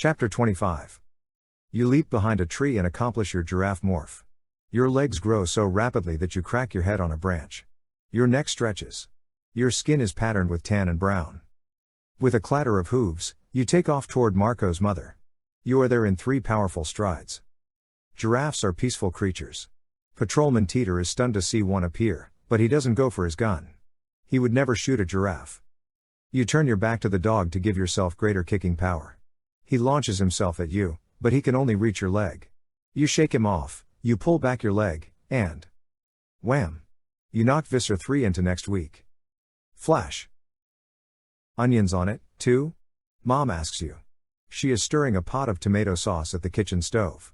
Chapter 25. You leap behind a tree and accomplish your giraffe morph. Your legs grow so rapidly that you crack your head on a branch. Your neck stretches. Your skin is patterned with tan and brown. With a clatter of hooves, you take off toward Marco's mother. You are there in 3 powerful strides. Giraffes are peaceful creatures. Patrolman Teeter is stunned to see one appear, but he doesn't go for his gun. He would never shoot a giraffe. You turn your back to the dog to give yourself greater kicking power. He launches himself at you, but he can only reach your leg. You shake him off, you pull back your leg, and wham! You knock Visser 3 into next week. Flash. Onions on it, too? Mom asks you. She is stirring a pot of tomato sauce at the kitchen stove.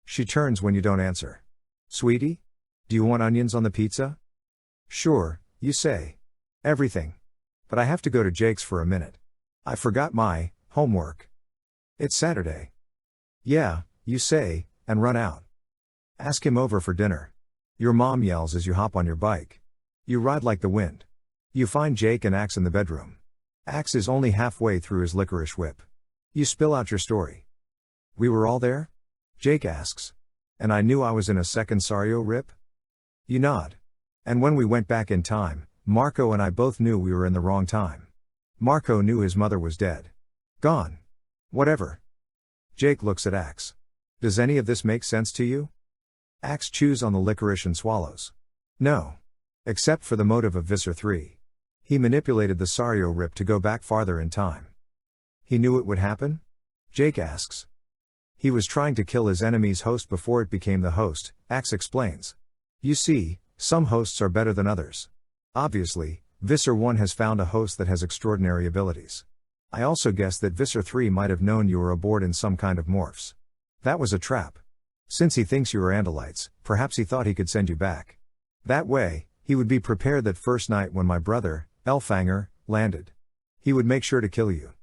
She turns when you don't answer. Sweetie? Do you want onions on the pizza? Sure, you say. Everything. But I have to go to Jake's for a minute. I forgot my homework. It's Saturday. Yeah, you say, and run out. Ask him over for dinner. Your mom yells as you hop on your bike. You ride like the wind. You find Jake and Axe in the bedroom. Axe is only halfway through his licorice whip. You spill out your story. We were all there? Jake asks. And I knew I was in a second Sario rip? You nod. And when we went back in time, Marco and I both knew we were in the wrong time. Marco knew his mother was dead. Gone. Whatever. Jake looks at Axe. Does any of this make sense to you? Axe chews on the licorice and swallows. No. Except for the motive of Visser 3. He manipulated the Sario rip to go back farther in time. He knew it would happen? Jake asks. He was trying to kill his enemy's host before it became the host, Axe explains. You see, some hosts are better than others. Obviously, Visser 1 has found a host that has extraordinary abilities. I also guess that Visser 3 might have known you were aboard in some kind of morphs. That was a trap. Since he thinks you are Andalites, perhaps he thought he could send you back. That way, he would be prepared that first night when my brother, Elfanger, landed. He would make sure to kill you.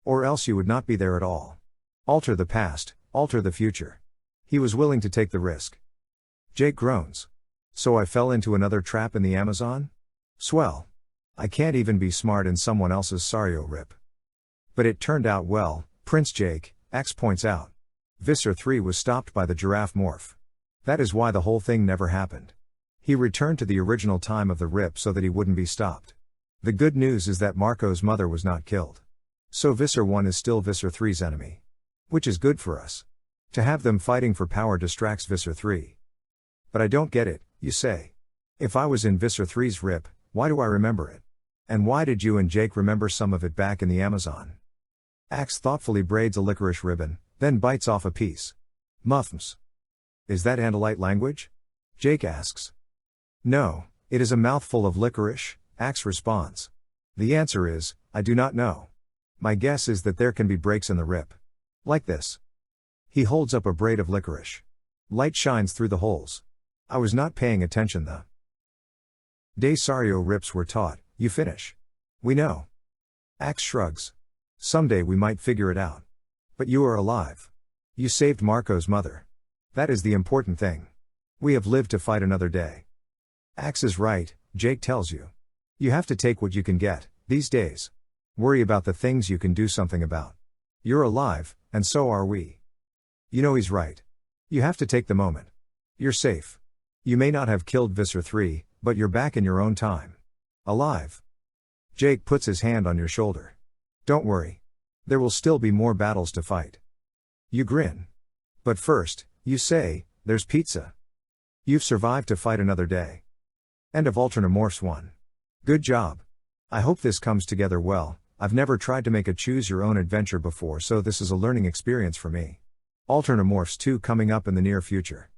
Or else you would not be there at all. Alter the past, alter the future. He was willing to take the risk. Jake groans. So I fell into another trap in the Amazon? Swell. I can't even be smart in someone else's Sario rip. But it turned out well, Prince Jake, Axe points out. Visser 3 was stopped by the Giraffe Morph. That is why the whole thing never happened. He returned to the original time of the rip so that he wouldn't be stopped. The good news is that Marco's mother was not killed. So Visser 1 is still Visser 3's enemy. Which is good for us. To have them fighting for power distracts Visser 3. But I don't get it, you say. If I was in Visser 3's rip, why do I remember it? And why did you and Jake remember some of it back in the Amazon? Axe thoughtfully braids a licorice ribbon, then bites off a piece. Muffs. Is that Andalite language? Jake asks. No, it is a mouthful of licorice, Axe responds. The answer is, I do not know. My guess is that there can be breaks in the rip. Like this. He holds up a braid of licorice. Light shines through the holes. I was not paying attention the day Sario rips were taught, you finish. We know. Axe shrugs. Someday we might figure it out. But you are alive. You saved Marco's mother. That is the important thing. We have lived to fight another day. Axe is right, Jake tells you. You have to take what you can get, these days. Worry about the things you can do something about. You're alive, and so are we. You know he's right. You have to take the moment. You're safe. You may not have killed Visser 3, but you're back in your own time. Alive. Jake puts his hand on your shoulder. Don't worry. There will still be more battles to fight. You grin. But first, you say, there's pizza. You've survived to fight another day. End of Alternamorphs 1. Good job. I hope this comes together well. I've never tried to make a choose-your-own adventure before, so this is a learning experience for me. Alternamorphs 2 coming up in the near future.